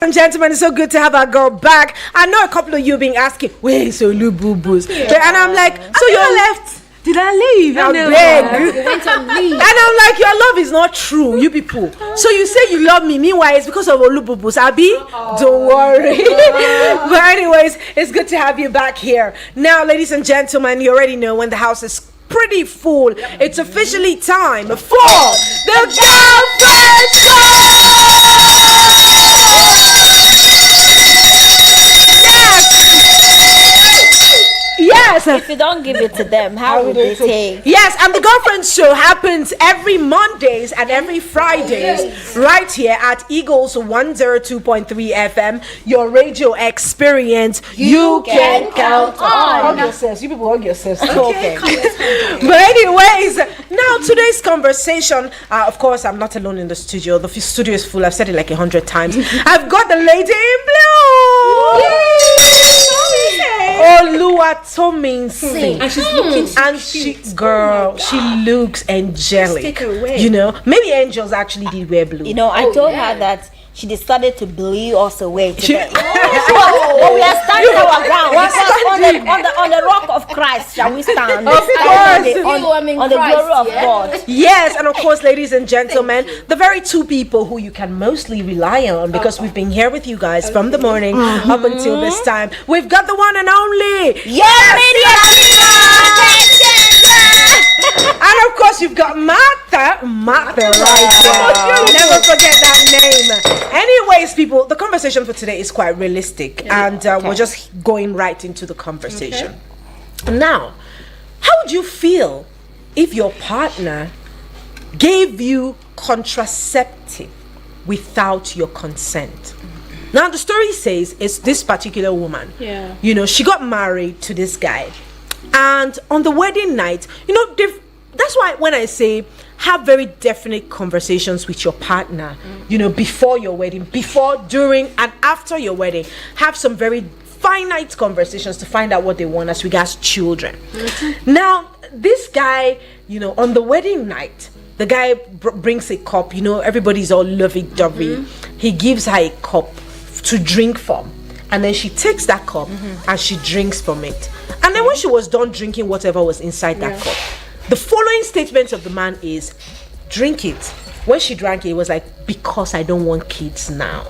And gentlemen, it's so good to have our girl back. I know a couple of you being asking, wait, so Lou Boo Boos. Yeah. And I'm like, so you're left. Did I leave? I beg. And I'm like, your love is not true, you people. So you say you love me, meanwhile it's because of Olu Boo Boos. Abi, don't worry. But anyways, it's good to have you back here. Now, ladies and gentlemen, you already know when the house is pretty full. It's officially time for the Girlfriend Show! Yes. If you don't give it to them, how would they take? Yes, and the Girlfriend Show happens every Mondays and every Fridays right here at Eagles 102.3 FM, your radio experience you can count on. Hug yourselves. You people hug yourselves. Okay. But anyways, now today's conversation, of course, I'm not alone in the studio. The studio is full. I've said it like 100 times. I've got the lady in blue. Oluwatominsin. And she's looking so and she looks angelic. Take her away. You know, maybe angels actually did wear blue. You know, I told her that she decided to blew us away today. But we are standing our ground. On the rock of Christ shall we stand. Of course. On the glory of God. Yes, and of course, ladies and gentlemen, the very two people who you can mostly rely on, because we've been here with you guys from the morning up until this time. We've got the one and only and of course, you've got Martha right here. Never forget that name. Anyways, people, the conversation for today is quite realistic, and we're just going right into the conversation. Now, how would you feel if your partner gave you contraceptive without your consent? Now, the story says it's this particular woman. Yeah. You know, she got married to this guy. And on the wedding night, you know, that's why when I say have very definite conversations with your partner, you know, before your wedding, before, during, and after your wedding, have some very finite conversations to find out what they want as regards children. Now, this guy, you know, on the wedding night, the guy brings a cup, you know, everybody's all lovey-dovey. He gives her a cup to drink from. And then she takes that cup and she drinks from it. And then when she was done drinking whatever was inside that cup, the following statement of the man is, drink it. When she drank it, it was like, because I don't want kids now.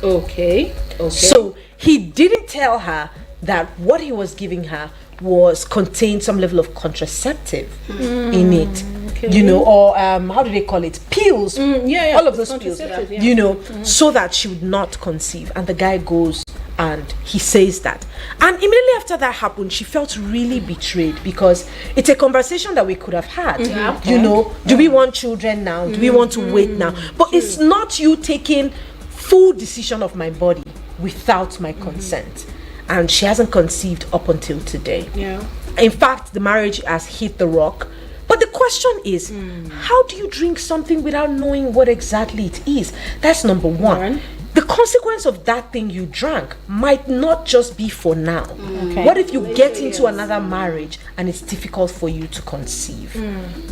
Okay. So he didn't tell her that what he was giving her contained some level of contraceptive in it. Okay. You know, or how do they call it? Pills. All of those pills. You know, so that she would not conceive. And the guy goes and he says that. And immediately after that happened, she felt really betrayed, because it's a conversation that we could have had. You know, do we want children now? Do we want to wait now? But it's not you taking full decision of my body without my consent. And she hasn't conceived up until today. Yeah. In fact, the marriage has hit the rock. But the question is, how do you drink something without knowing what exactly it is? That's number one. The consequence of that thing you drank might not just be for now. What if you get into another marriage and it's difficult for you to conceive?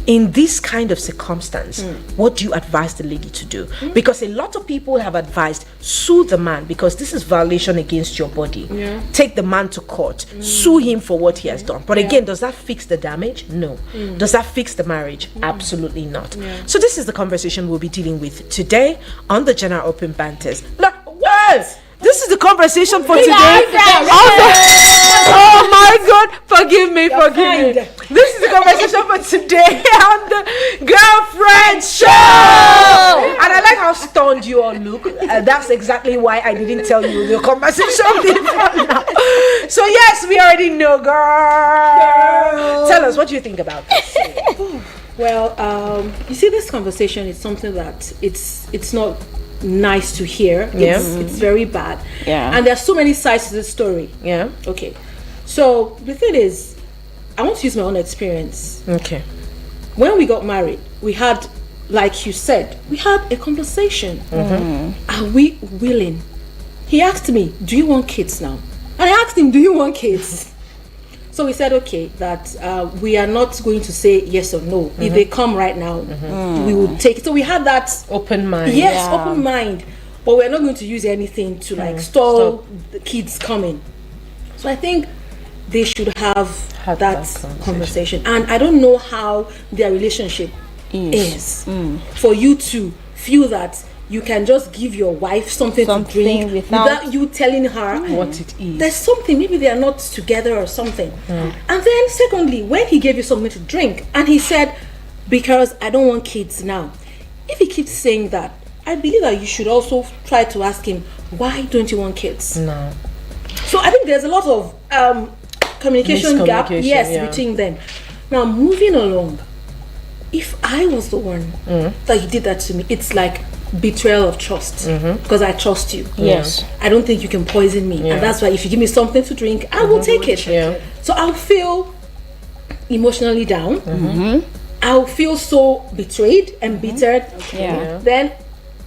In this kind of circumstance, what do you advise the lady to do? Because a lot of people have advised, sue the man, because this is violation against your body. Take the man to court, sue him for what he has done. But again, does that fix the damage? No. Does that fix the marriage? Absolutely not. So this is the conversation we'll be dealing with today on the General Open Banters. Look, what? This is the conversation for today. Oh my God, forgive me. This is the conversation for today on the Girlfriend Show. And I like how stunned you all look. That's exactly why I didn't tell you the conversation before now. So yes, we already know, girl. Tell us, what do you think about this? Well, you see, this conversation is something that it's not nice to hear. It's very bad. And there are so many sides to this story. Okay. So the thing is, I want to use my own experience. Okay. When we got married, we had, like you said, we had a conversation. Are we willing? He asked me, do you want kids now? And I asked him, do you want kids? So we said, okay, that we are not going to say yes or no. If they come right now, we would take it. So we had that open mind. Yes, open mind. but we're not going to use anything to like stall the kids coming. So I think they should have that conversation. And I don't know how their relationship is for you to feel that you can just give your wife something to drink without you telling her what it is. There's something, maybe they are not together or something. And then secondly, when he gave you something to drink and he said, because I don't want kids now, if he keeps saying that, I believe that you should also try to ask him, why don't you want kids? No. So I think there's a lot of communication gap between them. Now moving along, if I was the one that you did that to me, it's like betrayal of trust, because I trust you. Yes. I don't think you can poison me, and that's why if you give me something to drink, I will take it. So I'll feel emotionally down. I'll feel so betrayed and bittered. Then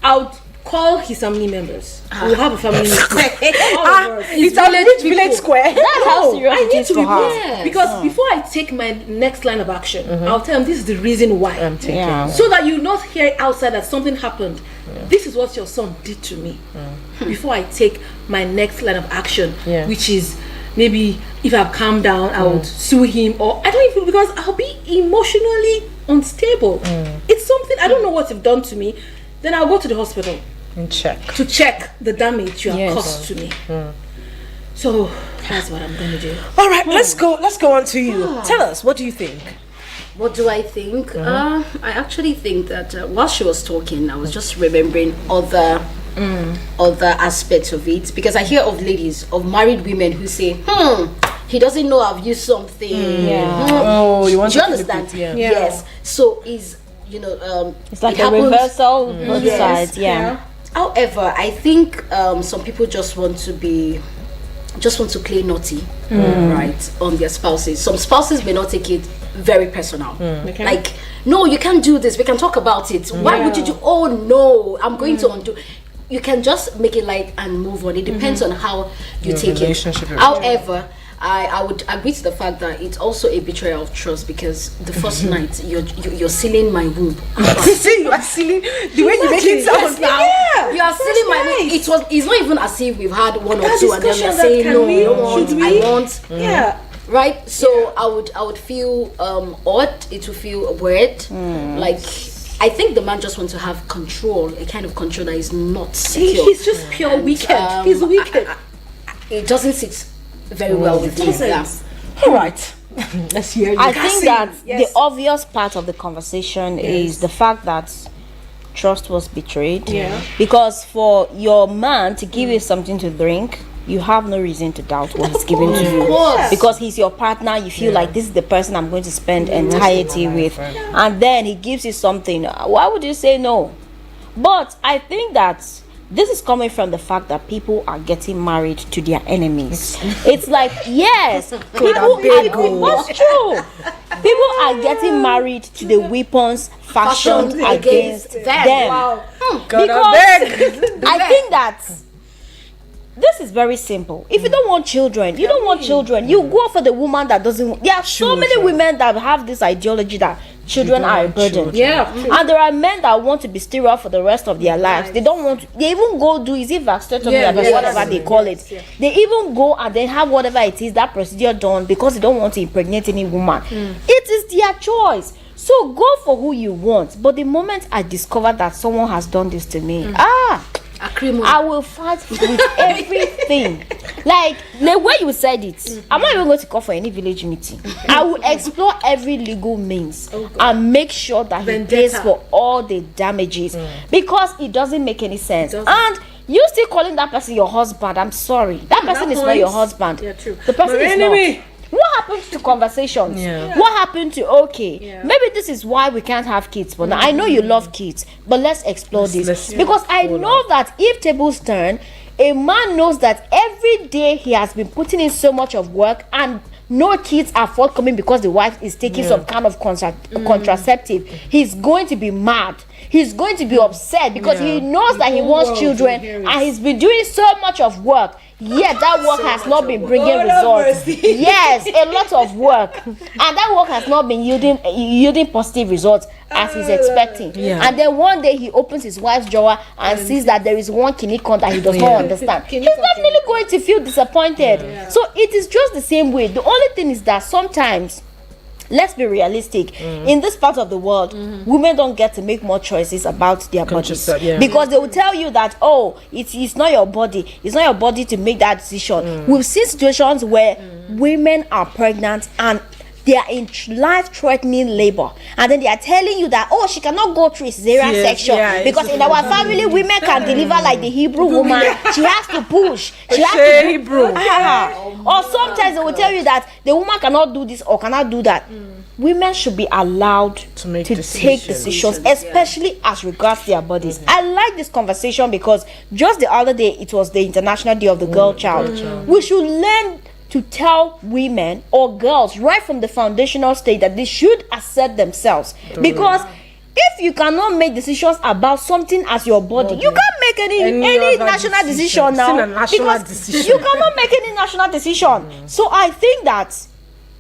I'll call his family members. We'll have a family meeting. It's a legit village square. That's how serious I it need is to for be her. because before I take my next line of action, I'll tell them this is the reason why. I'm taking So that you not hear outside that something happened. This is what your son did to me. Before I take my next line of action, which is maybe if I've calmed down, I would sue him, or I don't even, because I'll be emotionally unstable. It's something I don't know what you've done to me. Then I'll go to the hospital and check the damage you have caused to me. So that's what I'm going to do. All right, let's go on to you. Tell us, what do you think? What do I think? I actually think that while she was talking, I was just remembering other aspects of it, because I hear of ladies, of married women who say, he doesn't know I've used something. Oh, you want do you to understand? flip it? Yes. So is it's like it a happens, reversal both sides. However, I think some people just want to play naughty, right, on their spouses. Some spouses may not take it very personal. Like, no, you can't do this. We can talk about it. Why would you do? Oh no, I'm going to undo. You can just make it light and move on. It depends on how you take it. However, I would agree to the fact that it's also a betrayal of trust, because the first night you're sealing my womb. See, you are sealing the way you make it sound. You are sealing my womb. It's not even as if we've had one or two and then we're saying no, I want. Right, so I would feel odd. It would feel weird. Like, I think the man just wants to have control, a kind of control that is not secure. He's just pure wicked. He's wicked. It doesn't sit very well with me. All right, let's hear you. I think that the obvious part of the conversation is the fact that trust was betrayed. Because for your man to give you something to drink, you have no reason to doubt what he's giving to you, because he's your partner. You feel like this is the person I'm going to spend entirety with, and then he gives you something. Why would you say no? But I think that this is coming from the fact that people are getting married to their enemies. It's like, yes, people are, what's true? People are getting married to the weapons fashioned against them. Because I think that this is very simple. If you don't want children, you don't want children. You go for the woman that doesn't. There are so many women that have this ideology that children are a burden. And there are men that want to be sterile for the rest of their lives. They don't want. They even go do vasectomy, whatever they call it. They even go and they have whatever it is, that procedure done, because they don't want to impregnate any woman. It is their choice. So go for who you want. But the moment I discover that someone has done this to me, I will fight with everything. Like the way you said it, I'm not even going to call for any village meeting. I will explore every legal means and make sure that he pays for all the damages, because it doesn't make any sense. And you still calling that person your husband? I'm sorry, that person is not your husband. The person is not. What happened to conversations? What happened to maybe this is why we can't have kids? But now I know you love kids, but let's explore this, because I know that if tables turn, a man knows that every day he has been putting in so much of work and no kids are forthcoming because the wife is taking some kind of contraceptive. He's going to be mad. he's going to be upset because he knows that he wants children and he's been doing so much of work. Yet that work has not been bringing results. Yes, a lot of work, and that work has not been yielding positive results as he's expecting. And then one day he opens his wife's drawer and sees that there is one kinikon that he does not understand. He's definitely going to feel disappointed. So it is just the same way. The only thing is that sometimes, let's be realistic, in this part of the world, women don't get to make more choices about their bodies, because they will tell you that, oh, it's not your body to make that decision. We've seen situations where women are pregnant and they are in life-threatening labor, and then they are telling you that, oh, she cannot go through a cesarean section because in our family women can deliver like the Hebrew woman. She has to push, she has to Hebrew. Or sometimes they will tell you that the woman cannot do this or cannot do that. Women should be allowed to take decisions, especially as regards their bodies. I like this conversation because just the other day it was the International Day of the Girl Child. We should learn to tell women or girls right from the foundational stage that they should assert themselves, because if you cannot make decisions about something as your body, you can't make any national decision now, because you cannot make any national decision. So I think that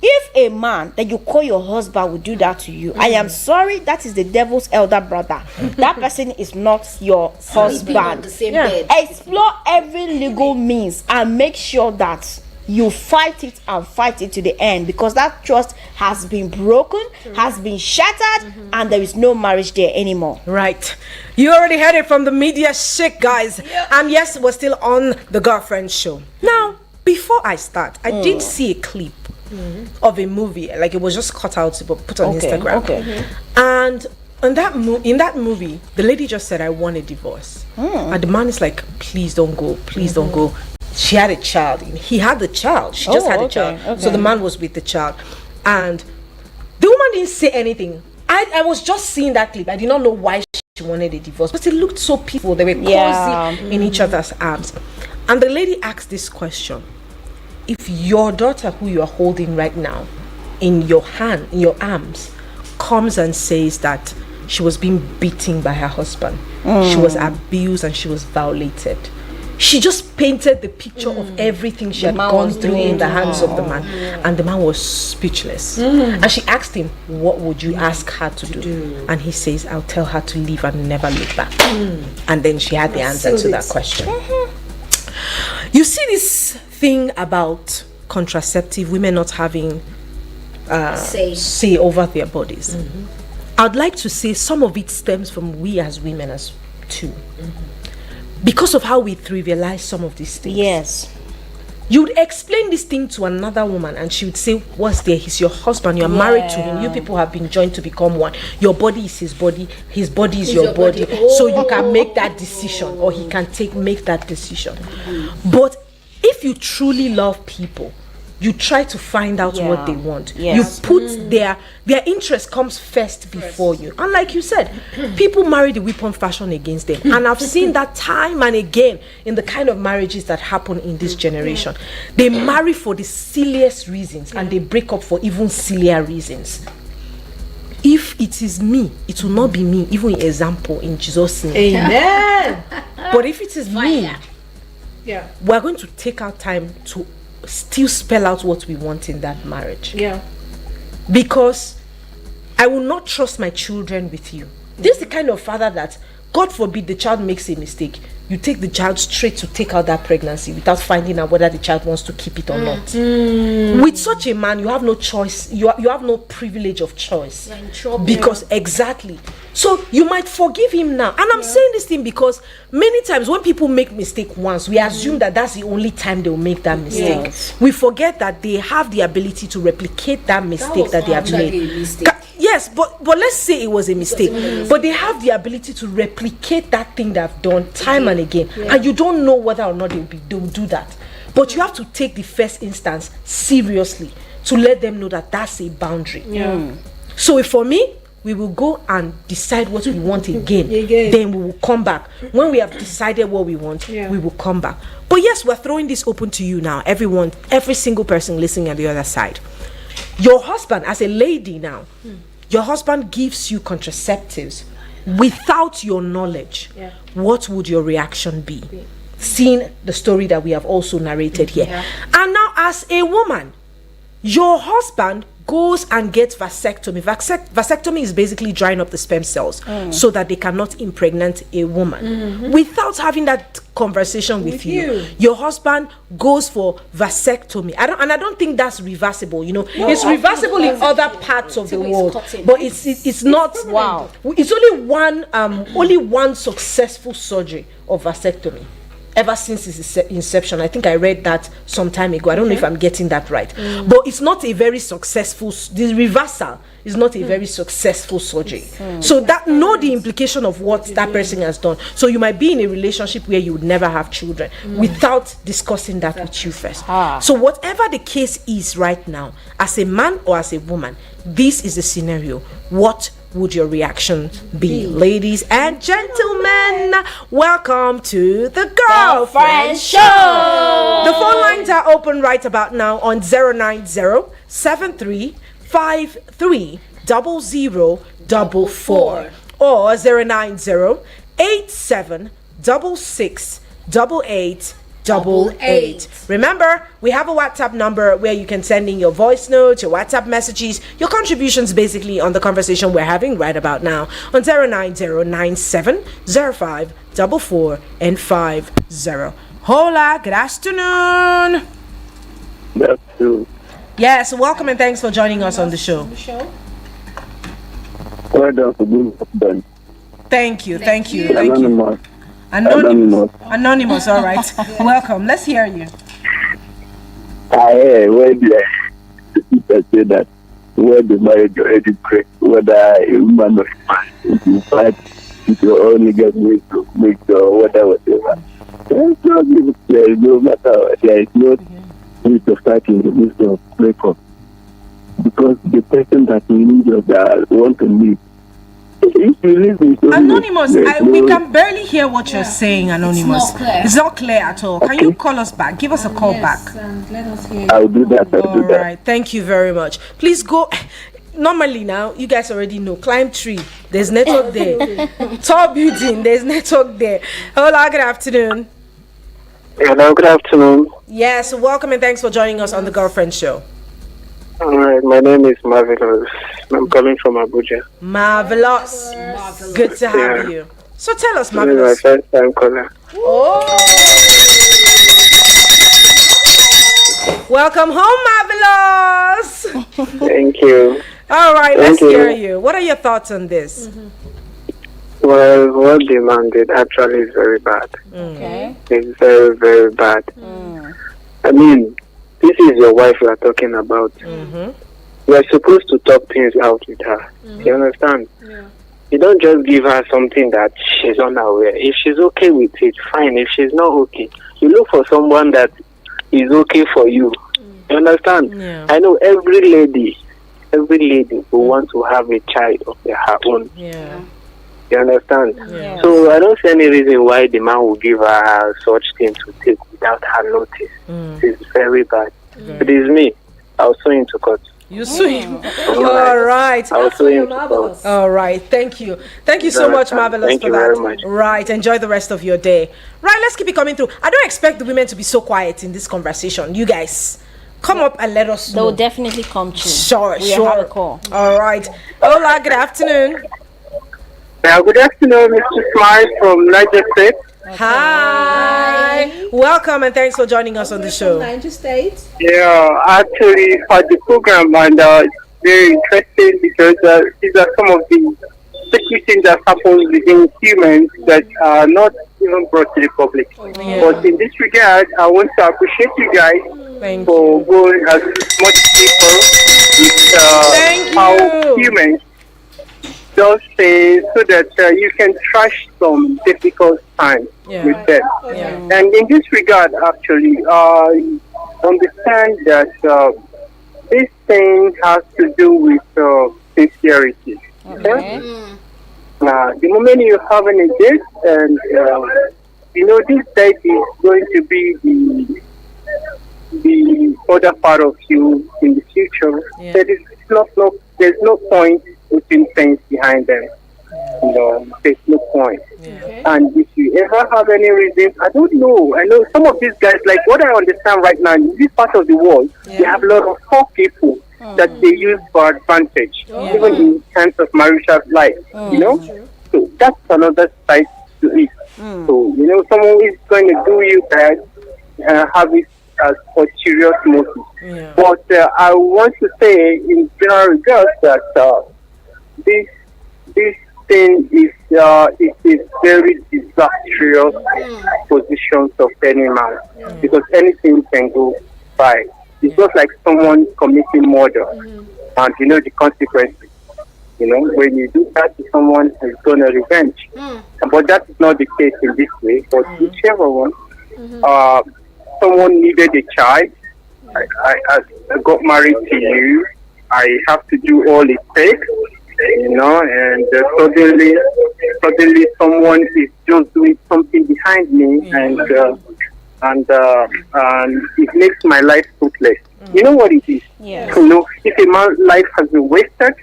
if a man that you call your husband will do that to you, I am sorry, that is the devil's elder brother. That person is not your husband. Explore every legal means and make sure that you fight it to the end, because that trust has been broken, has been shattered, and there is no marriage there anymore. Right. You already heard it from the media shake, guys. And yes, we're still on the Girlfriend Show. Now, before I start, I did see a clip of a movie, like it was just cut out but put on Instagram. And in that movie, the lady just said, I want a divorce. And the man is like, please don't go, please don't go. She had a child. He had the child. She just had a child. So the man was with the child. And the woman didn't say anything. I was just seeing that clip. I did not know why she wanted a divorce. But it looked so peaceful. They were cozy in each other's arms. And the lady asked this question. If your daughter, who you are holding right now, in your arms, comes and says that she was being beaten by her husband, she was abused and she was violated, she just painted the picture of everything she had gone through in the hands of the man. And the man was speechless. And she asked him, what would you ask her to do? And he says, I'll tell her to leave and never look back. And then she had the answer to that question. You see this thing about contraceptive, women not having say over their bodies. I'd like to say some of it stems from we as women as too. Because of how we trivialize some of these things. Yes. You would explain this thing to another woman and she would say, what's there? He's your husband. You're married to him. You people have been joined to become one. Your body is his body. His body is your body. So you can make that decision, or he can make that decision. But if you truly love people, you try to find out what they want. You put their interest comes first before you. And like you said, people marry the weapon fashion against them. And I've seen that time and again in the kind of marriages that happen in this generation. They marry for the silliest reasons and they break up for even sillier reasons. If it is me, it will not be me, even example in Jesus' name. Amen. But if it is me, we're going to take our time to still spell out what we want in that marriage. Because I will not trust my children with you. This is the kind of father that, God forbid, the child makes a mistake, you take the child straight to take out that pregnancy without finding out whether the child wants to keep it or not. With such a man, you have no choice. You have no privilege of choice. You're in trouble. Because exactly. So you might forgive him now. And I'm saying this thing because many times when people make mistake once, we assume that that's the only time they'll make that mistake. We forget that they have the ability to replicate that mistake that they have made. Yes, but let's say it was a mistake. But they have the ability to replicate that thing they've done time and again. And you don't know whether or not they'll do that. But you have to take the first instance seriously to let them know that that's a boundary. So if for me, we will go and decide what we want again. Then we will come back. When we have decided what we want, we will come back. But yes, we're throwing this open to you now. Everyone, every single person listening on the other side. Your husband, as a lady now, your husband gives you contraceptives without your knowledge, what would your reaction be? Seeing the story that we have also narrated here. And now, as a woman, your husband goes and gets vasectomy. Vasectomy is basically drying up the sperm cells so that they cannot impregnate a woman. Without having that conversation with you, your husband goes for vasectomy. I don't think that's reversible. It's reversible in other parts of the world, but it's not. Wow. It's only one successful surgery of vasectomy ever since its inception. I think I read that some time ago. I don't know if I'm getting that right, but it's not a very successful. The reversal is not a very successful surgery. So that know the implication of what that person has done. So you might be in a relationship where you would never have children without discussing that with you first. So whatever the case is right now, as a man or as a woman, this is the scenario. What would your reaction be? Ladies and gentlemen, welcome to the Girlfriend Show. The phone lines are open right about now on 090-7353-0044 or 090-8766-8888. Remember, we have a WhatsApp number where you can send in your voice notes, your WhatsApp messages, your contributions basically on the conversation we're having right about now on 090-9705-4450. Hola, good afternoon. Good afternoon. Yes, welcome and thanks for joining us on the show. Well done for being done. Thank you. Anonymous. All right. Welcome. Let's hear you. Where the people say that where the marriage already break, whether a woman or a man, if you fight, if you only get make whatever. There is no matter. There is no need to fight in the midst of breakup because the person that you need that want to live. Anonymous, we can barely hear what you're saying, Anonymous. It's not clear at all. Can you call us back? Give us a call back. Let us hear you. I'll do that. All right. Thank you very much. Please go. Normally now, you guys already know. Climb tree. There's network there. Tall building. There's network there. Hola, good afternoon. Hello, good afternoon. Yes, welcome and thanks for joining us on the Girlfriend Show. All right, my name is Marvelous. I'm calling from Abuja. Marvelous. Good to have you. So tell us, This Marvelous. is my first time caller. Oh. Welcome home, Marvelous. Thank you. All right, Thank let's hear you. you. What are your thoughts on this? Well, what the man did actually is very bad. Okay. It's very, very bad. I mean, this is your wife we are talking about. You are supposed to talk things out with her. You understand? You don't just give her something that she's unaware. If she's okay with it, fine. If she's not okay, you look for someone that is okay for you. You understand? Yeah. I know every lady who wants to have a child of her own. Yeah. You understand? Yeah. So I don't see any reason why the man will give her such thing to take without her notice. It's very bad. If it is me, I'll sue into court. You swim. All right. I'll sue into court. All right. Thank you. Thank you so much, Marvelous, Thank for you that. very much. Right. Enjoy the rest of your day. Right. Let's keep it coming through. I don't expect the women to be so quiet in this conversation. You guys, come up and let us know. They'll definitely come true. Sure. We have a call. All right. Hola. Good afternoon. Good afternoon, Mr. Smile from Niger State. Hi. Welcome and thanks for joining us on the show. Niger State. Yeah, actually, for the program, and it's very interesting because these are some of the secret things that happen within humans that are not even brought to the public. Yeah. But in this regard, I want to appreciate you guys Thank for you. going as much deeper with Thank how you. humans just say so that you can trash some difficult times Yeah. with them. Yeah. And in this regard, actually, understand that this thing has to do with sincerity. Okay. The moment you're having a date, and this date is going to be the other part of you in the future. Yeah. There's no point putting things behind them. there's no point. And if you ever have any reason, I don't know. I know some of these guys, like what I understand right now, in this part of the world, they have a lot of poor people that they use for advantage, even in terms of marital life, So that's another side to it. So, someone is going to do you bad, have it as for serious motive. But I want to say in general regards that this thing is it is very disastrous positions of any man because anything can go by. It's just like someone committing murder, and the consequences. When you do that to someone, it's going to revenge. But that is not the case in this way. But whichever one, someone needed a child. I got married to you. I have to do all it takes, and suddenly someone is just doing something behind me, and it makes my life fruitless. You know what it is? Yeah. If a man's life has been wasted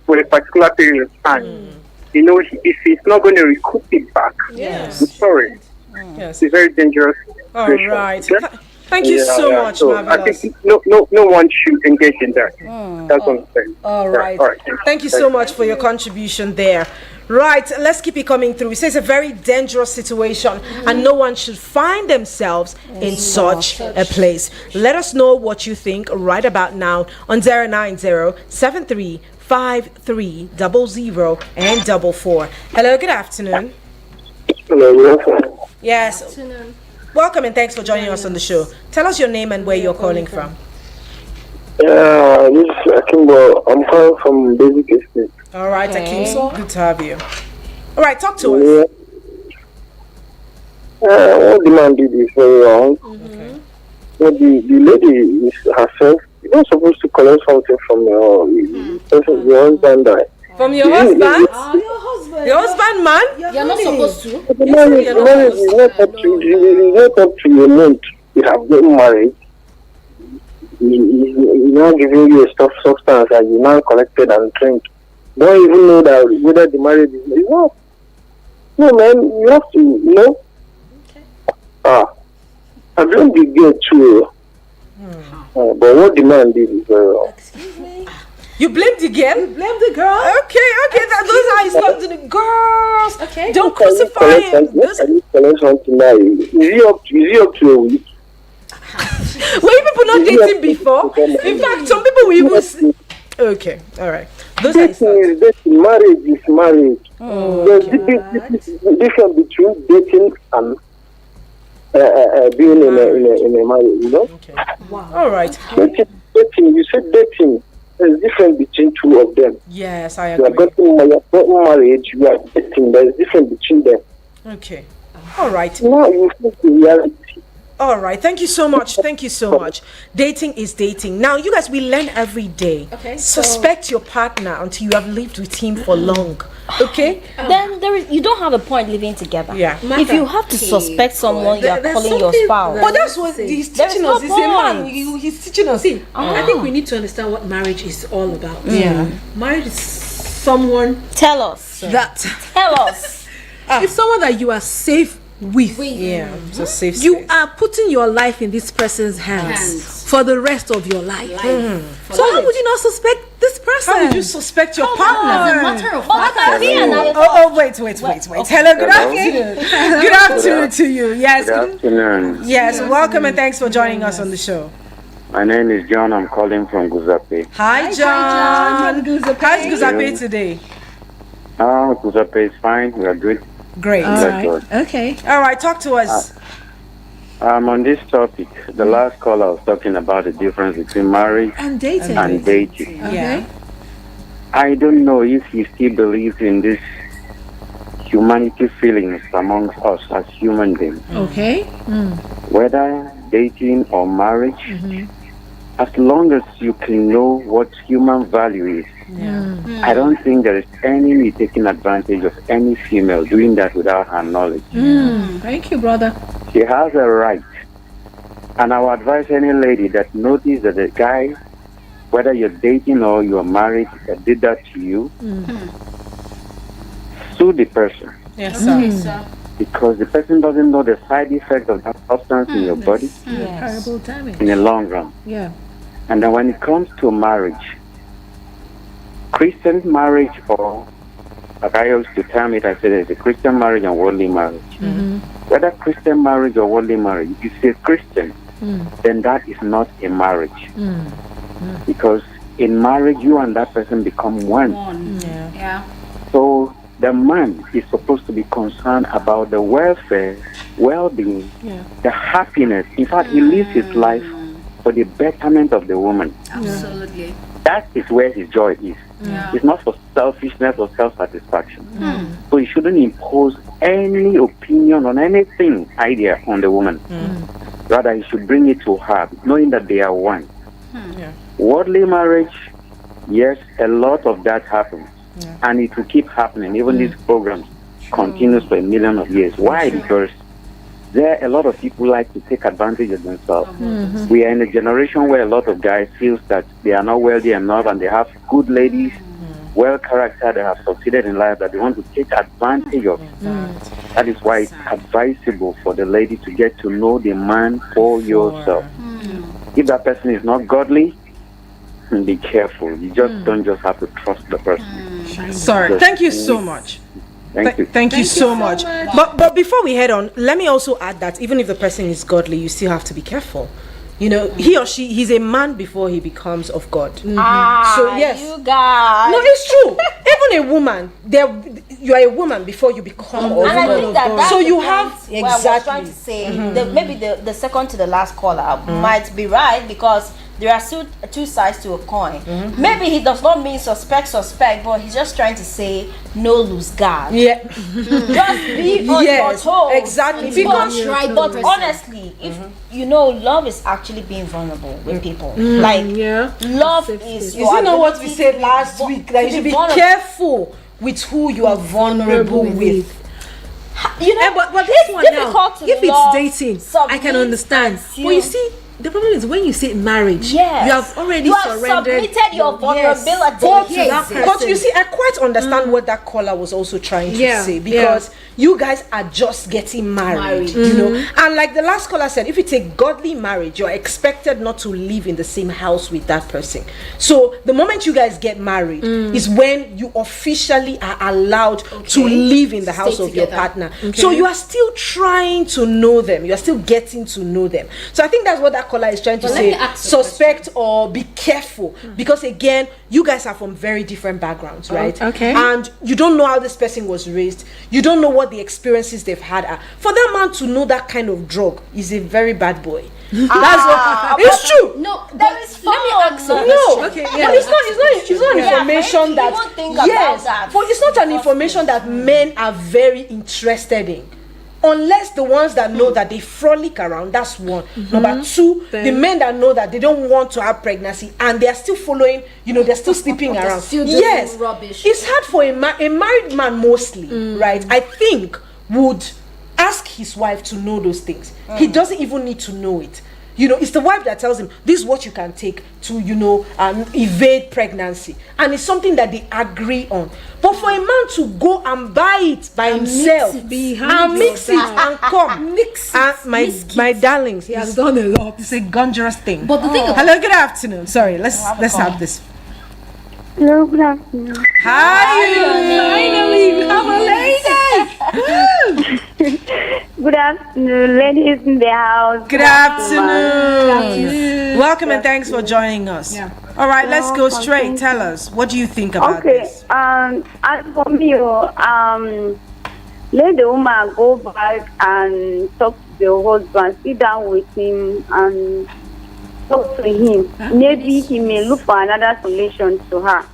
for a particular period of time, if he's not going to recoup it back, I'm sorry. Yes. It's a very dangerous All situation. right. Thank you so much, So Marvelous. I think no one should engage in that. That's what I'm saying. All Yeah, right. all right. Thank you so much for your contribution there. Right, let's keep it coming through. It says a very dangerous situation, and no one should find themselves in such a place. Let us know what you think right about now on 090-7353-00 and 44. Hello, good afternoon. Hello, good afternoon. Yes. Welcome and thanks for joining us on the show. Tell us your name and where you're calling from. Yeah, this is Akimbo. I'm calling from Basic Estate. All right, Akim, good to have you. All right, talk to us. What the man did is very wrong. What the lady is herself, you're not supposed to collect something from your husband. From your husband? Your husband. Your husband, man? You're not supposed to. The marriage is not up to your month. You have gotten married. He's now giving you a substance and you now collected and drink. Don't even know that whether the marriage is not. No, man, you have to, I blame the girl too. But what the man did is very wrong. Excuse me. You blamed the girl? Blame the girl. Okay, those are his love to the girls. Okay. Don't crucify him. What can you collect something now? Is he up to a week? Were you people not dating before? In fact, some people will even... Okay, all right. Those are his Dating thoughts. is dating. Marriage is marriage. There's difference between dating and being in a marriage, Okay. All right. Dating, you said dating. There's difference between two of them. Yes, I You are agree. getting married, you are dating. There's difference between them. Okay. All right. Now you face the reality. All right. Thank you so much. Thank you so much. Dating is dating. Now, you guys, we learn every day. Okay, so- Suspect your partner until you have lived with him for long. Okay? Then you don't have a point living together. Yeah. If you have to suspect someone, you are There's calling your something spouse. that- But that's what he's There is teaching no us. He's a man. point. He's teaching us. See, I think we need to understand what marriage is all about. Yeah. Marriage is someone Tell us. that Tell us. it's someone that you are safe with. Yeah. It's a safe You space. are putting your life in this person's hands for the rest of your life. So how would you not suspect this person? How would you suspect your partner? As a matter of But fact, I can be another. Wait. Hello, good afternoon. Good afternoon to you. Yes. Good afternoon. Yes, welcome and thanks for joining us on the show. My name is John. I'm calling from Guzape. Hi, John. How's Guzape today? Guzape is fine. We are good. Great. Thank God. Okay. All right, talk to us. On this topic, the last caller was talking about the difference between marriage And dating. and dating. Yeah. I don't know if he still believes in this humanity feelings amongst us as human beings. Okay. Whether dating or marriage, as long as you can know what human value is, I don't think there is any taking advantage of any female doing that without her knowledge. Thank you, brother. She has a right. And I would advise any lady that notice that the guy whether you're dating or you're married, that did that to you, sue the person. Yes, sir. Mm. So, Because the person doesn't know the side effect of that substance in your body Terrible damage. in the long run. Yeah. And then when it comes to marriage, Christian marriage, or like I used to term it, I said there's a Christian marriage and worldly marriage. Whether Christian marriage or worldly marriage, if you say Christian, then that is not a marriage. Because in marriage, you and that person become one. yeah. So the man is supposed to be concerned about the welfare, well-being, the happiness. In fact, he lives his life for the betterment of the woman. Absolutely. That is where his joy is. Yeah. It's not for selfishness or self-satisfaction. So he shouldn't impose any opinion on anything, idea on the woman. Rather, he should bring it to her, knowing that they are one. Worldly marriage, yes, a lot of that happens. And it will keep happening. Even these programs continues for a million of years. Why? Because there a lot of people like to take advantage of themselves. We are in a generation where a lot of guys feel that they are not wealthy enough and they have good ladies, well character, they have succeeded in life, that they want to take advantage of. That is why it's advisable for the lady to get to know the man for yourself. If that person is not godly, be careful. You just don't just have to trust the person. Sorry. Thank you so much. Thank you. Thank you so much. But before we head on, let me also add that even if the person is godly, you still have to be careful. You know, he or she, he's a man before he becomes of God. So yes, You guys. no, it's true. Even a woman, you are a woman before you become of And I think God. that's So the you point have where I was trying to exactly. say maybe the second to the last caller might be right, because there are still two sides to a coin. Maybe he does not mean suspect, but he's just trying to say no lose guard. Yeah. Just be on your Yes, toes. exactly. Because Try the but person. honestly, if you know, love is actually being vulnerable with people. Like love is your You know what we ability said to be last vu- week? That you to should be be vulnerable. careful with who you are vulnerable with. You know, But this it's one now, difficult to if love, it's dating, I submit, can understand. and But you sue. see, the problem is when you say marriage, Yes. you have already You have surrendered. submitted your vulnerability But, to that person. but you see, I quite understand what that caller was also trying to Yeah, say, because you guys are just getting married, you know. And like the last caller said, if it's a godly marriage, you're expected not to live in the same house with that person. So the moment you guys get married is when you officially are allowed to live in the house of your together. partner. So you are still trying to know them. You are still getting to know them. So I think that's what that caller is trying to But let say. me ask a Suspect or be careful, because again, you guys are from very different backgrounds, right? Okay. And you don't know how this person was raised. You don't know what the experiences they've had are. For that man to know that kind of drug is a very bad boy. That's what it's true. No, There is let me fun. ask a No, question. Okay, but yeah. it's not information you that won't think about yes, that. but it's not an information that men are very interested in. Unless the ones that know that they frolic around, that's one. Number two, the men that know that they don't want to have pregnancy and they are still following, you know, they're still sleeping around. still doing Yes, rubbish. it's hard for a married man mostly, right? I think would ask his wife to know those things. He doesn't even need to know it. You know, it's the wife that tells him this is what you can take to, you know, evade pregnancy, and it's something that they agree on. But for a man to go and buy it by himself and mix it and come, my darlings, He has done a lot. it's a dangerous thing. But the thing about Hello, good afternoon. Sorry, let's have this. Hello, good afternoon. Hi, Finally, we have a lady. Good afternoon, ladies in the house. good afternoon. Welcome and thanks for joining us. All right, let's go straight. Tell us, what do you think about Okay, this? as for me, let the woman go back and talk to the husband, sit down with him and talk to him. Maybe he may look for another solution to her.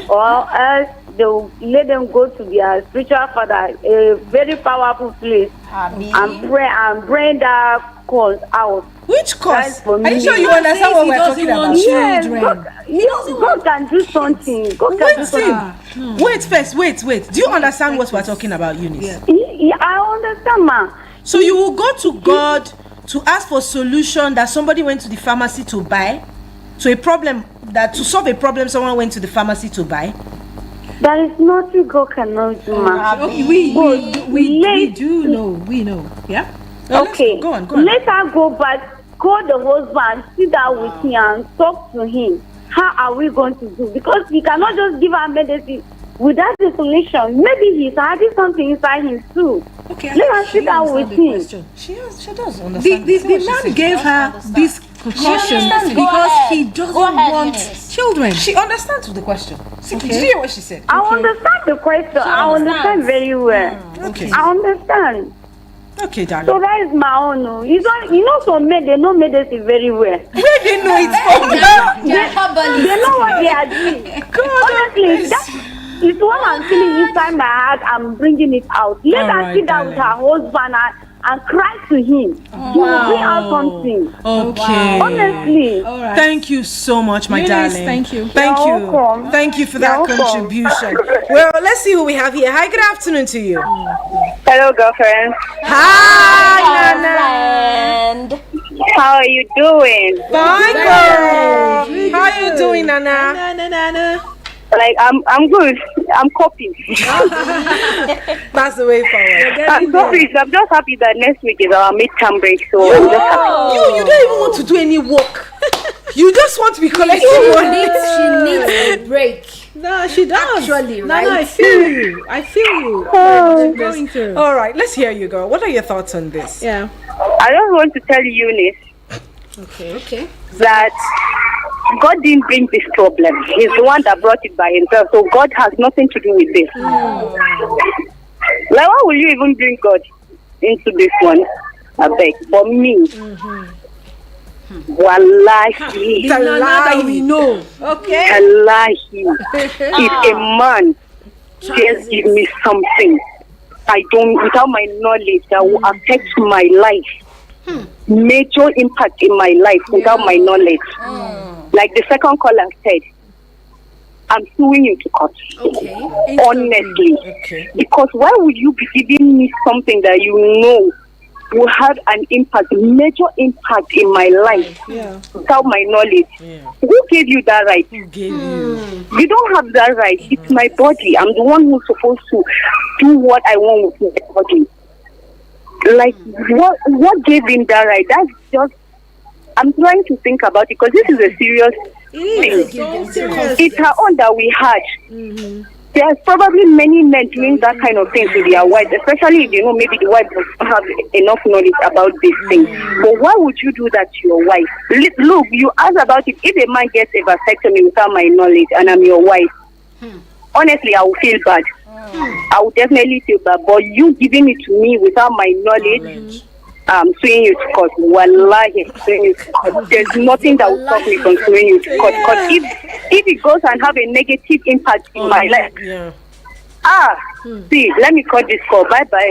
Or else they will let them go to their spiritual father, a very powerful place, and pray and bring that cause out. Which cause? That's for Are you me. sure you God understand says what he we're doesn't talking want about? Yes, children. God can do something. God can do something. Wait first, wait. Do you understand what we're talking about, Eunice? I understand, ma. So you will go to God to ask for solution that somebody went to the pharmacy to buy? to a problem, that to solve a problem someone went to the pharmacy to buy? There is nothing God cannot do, ma. We do know. We know. Yeah. Okay. Go on. Let her go back. Call the husband, sit down with him and talk to him. How are we going to do? Because we cannot just give her medicine without the solution. Maybe he's hiding something inside him too. Okay. Let her sit down with him. She does understand. The man gave her this precaution because he doesn't want children. She understands the question. Did you hear what she said? I understand the question. I understand very well. Okay. I understand. Okay, darling. So that is my own. No. You know, some men, they know medicine very well. Where do you know it from? They know what they are doing. Honestly, that is what I'm feeling inside my heart. I'm bringing it out. Let her sit down with her husband and cry to him. He will bring out something. Okay. Honestly. All right. Thank you so much, my darling. Thank you. Thank You're you. welcome. Thank you for that You're welcome. contribution. Well, let's see who we have here. Hi, good afternoon to you. Hello, girlfriend. Hi, Nana. And How are you doing? Fine, girl. How are you doing, Nana? Like, I'm good. I'm coping. That's the way forward. I'm coping. I'm just happy that next week is our midterm break. So I'm just happy. You don't even want to do any work. You just want to be collecting money. She needs a break. No, she does. Actually, No, right? I feel you. I'm going through. All right, let's hear you, girl. What are your thoughts on this? Yeah. I just want to tell Eunice Okay. that God didn't bring this problem. He's the one that brought it by himself. So God has nothing to do with this. Like, why will you even bring God into this one? I beg. For me, wallahi, That we know. Okay. wallahi, if a man just give me something, I don't, without my knowledge, that will affect my life, major impact in my life without my knowledge. Like the second caller said, I'm suing you to court. Okay. Honestly. Okay. Because why would you be giving me something that you know will have an impact, major impact in my life without my knowledge? Who gave you that right? Who gave you? You don't have that right. It's my body. I'm the one who's supposed to do what I want with my body. Like, what gave him that right? That's just, I'm trying to think about it because this is a serious thing. It's her own that we had. There's probably many men doing that kind of thing to their wives, especially if you know maybe the wife doesn't have enough knowledge about this thing. But why would you do that to your wife? Look, you asked about it. If a man gets a vasectomy without my knowledge and I'm your wife, honestly, I will feel bad. I will definitely feel bad. But you giving it to me without my knowledge, suing you to court. Wallahi, suing you to court. There's nothing that will stop me from suing you to court. Because if it goes and have a negative impact in my life, see, let me cut this call. Bye. Bye,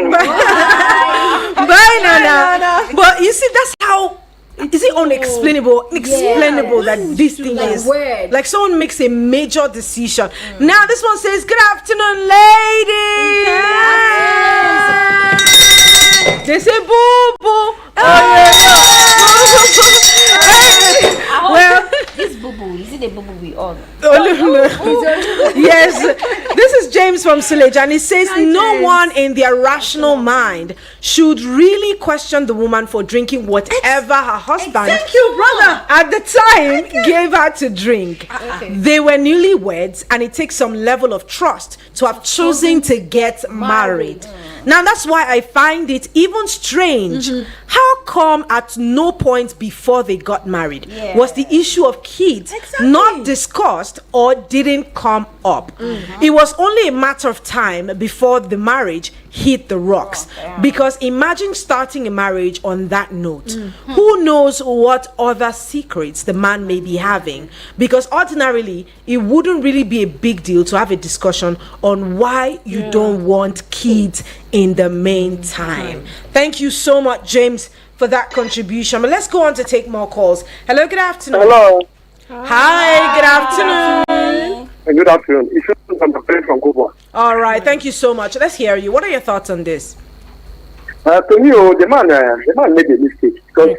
Nana. But you see, that's how. Is it unexplainable? Inexplainable that this thing like is weird. like someone makes a major decision. Now this one says, "Good afternoon, ladies." They say, "Boo boo." Well, this boo-boo, is it a boo-boo we all? Yes, this is James from Silage, and he says no one in their rational mind should really question the woman for drinking whatever her husband at the time gave her to drink. They were newlyweds, and it takes some level of trust to have chosen to get married. Now that's why I find it even strange. How come at no point before they got married was the issue of kids not discussed or didn't come up? It was only a matter of time before the marriage hit the rocks. Because imagine starting a marriage on that note. Who knows what other secrets the man may be having? Because ordinarily it wouldn't really be a big deal to have a discussion on why you don't want kids in the meantime. Thank you so much, James, for that contribution. But let's go on to take more calls. Hello, good afternoon. Hello. Hi, good afternoon. Good afternoon. It's from Kubo. All right, thank you so much. Let's hear you. What are your thoughts on this? To me, the man made a mistake because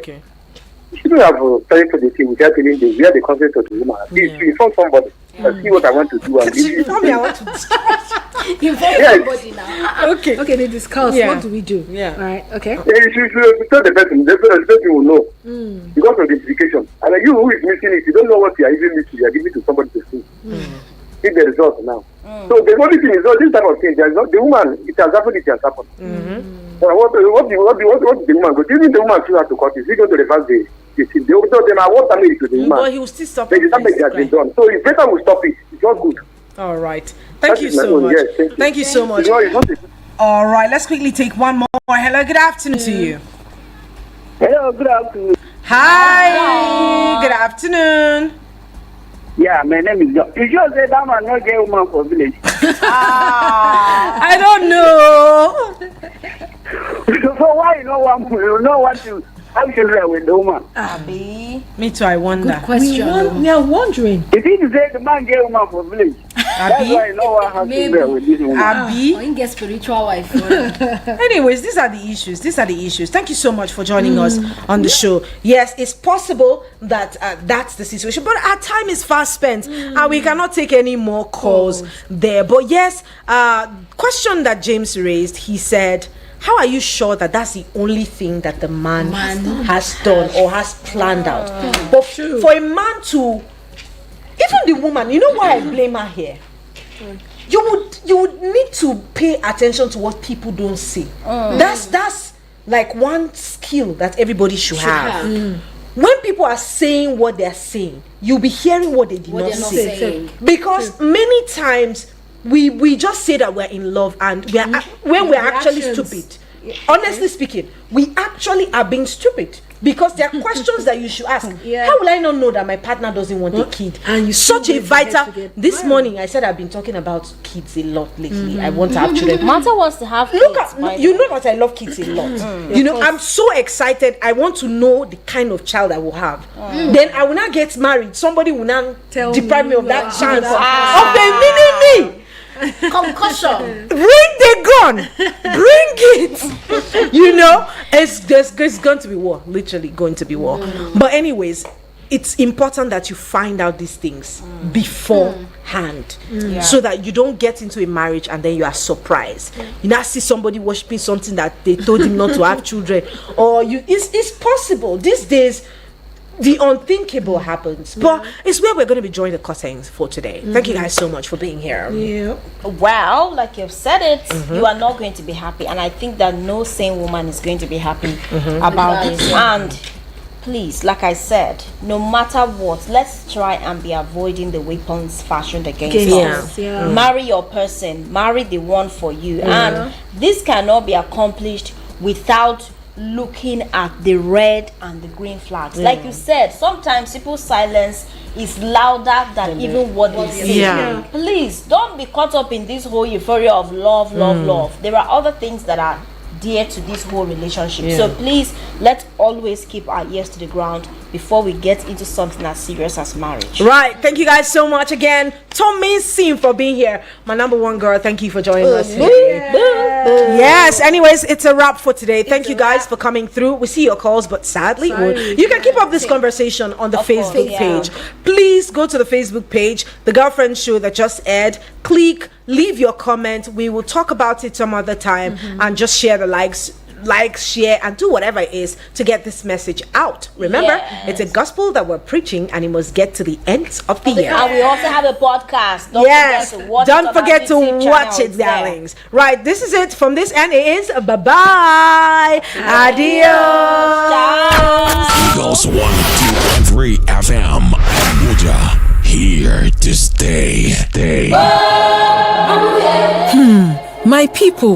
You shouldn't have started for the thing without telling them where the consent of the woman. To inform somebody. See what I want to do. And Inform me, I want to Inform somebody now. Okay, they discuss. Yeah. What do we do? Yeah. All right. Okay. you should tell the person. The person will know. Because of the implication. And you who is missing it, you don't know what you are even missing. You are giving to somebody to see. See the result now. So the only thing is, this type of thing, there is not the woman. It has happened. It has happened. What the woman go? Do you think the woman still has to cut? Is he going to reverse the thing? They are what damage to the woman. But he will still stop. The damage has been done. So it's better we stop it. It's not good. All right. Thank you so much. Yes, thank you so much. All right. Let's quickly take one more. Hello. Good afternoon to you. Hello, good afternoon. Hi. Good afternoon. Yeah, my name is John. You just said that man not get woman for village. I don't know. So why you know what to have children with the woman? Abi. Me too. I wonder. We are wondering. If he say the man get woman for village, that's why you know what has children with this woman. Abi. Or you get spiritual wife. Anyways, these are the issues. Thank you so much for joining us on the show. Yes, it's possible that that's the situation, but our time is fast spent and we cannot take any more calls there. But yes, question that James raised, he said, how are you sure that that's the only thing that the man has done or has planned out? But for a man to, even the woman, you know why I blame her here? You would need to pay attention to what people don't see. That's like one skill that everybody should have. When people are saying what they're saying, you'll be hearing what they did not say. Because many times we just say that we're in love and when we're actually stupid. Honestly speaking, we actually are being stupid. Because there are questions that you should ask. How will I not know that my partner doesn't want a kid? And you such a vital. This morning I said I've been talking about kids a lot lately. I want to have children. Mata wants to have Look kids, at you know that I love kids a lot. You know, I'm so excited. I want to know the kind of child I will have. Then I will not get married. Somebody will not deprive me of that chance of the mini me. Concussion. Bring the gun. Bring it. You know, it's going to be war. Literally going to be war. But anyways, it's important that you find out these things beforehand, so that you don't get into a marriage and then you are surprised. You now see somebody worshiping something that they told him not to have children, or it's possible these days. The unthinkable happens, but it's where we're going to be joining the curtains for today. Thank you guys so much for being here. Well, like you've said it, you are not going to be happy, and I think that no sane woman is going to be happy about this. And please, like I said, no matter what, let's try and be avoiding the weapons fashioned against us. Marry your person, marry the one for you, and this cannot be accomplished without looking at the red and the green flags. Like you said, sometimes people's silence is louder than even what they say. Please don't be caught up in this whole euphoria of love. There are other things that are dear to this whole relationship. So please, let's always keep our ears to the ground before we get into something as serious as marriage. Right. Thank you guys so much again. Tommy Sim for being here. My number one girl. Thank you for joining us today. Yes. Anyways, it's a wrap for today. Thank you guys for coming through. We see your calls, but sadly, you can keep up this conversation on the Facebook page. Please go to the Facebook page, The Girlfriend Show that just aired. Click, leave your comment. We will talk about it some other time and just share the likes, share, and do whatever it is to get this message out. Remember, it's a gospel that we're preaching, and it must get to the ends of the year. And we also have a podcast. Don't forget to watch it, darlings. Right, this is it from this end. It is bye-bye. Adios. Eagles 102.3 FM. Abuja, here to stay. My people.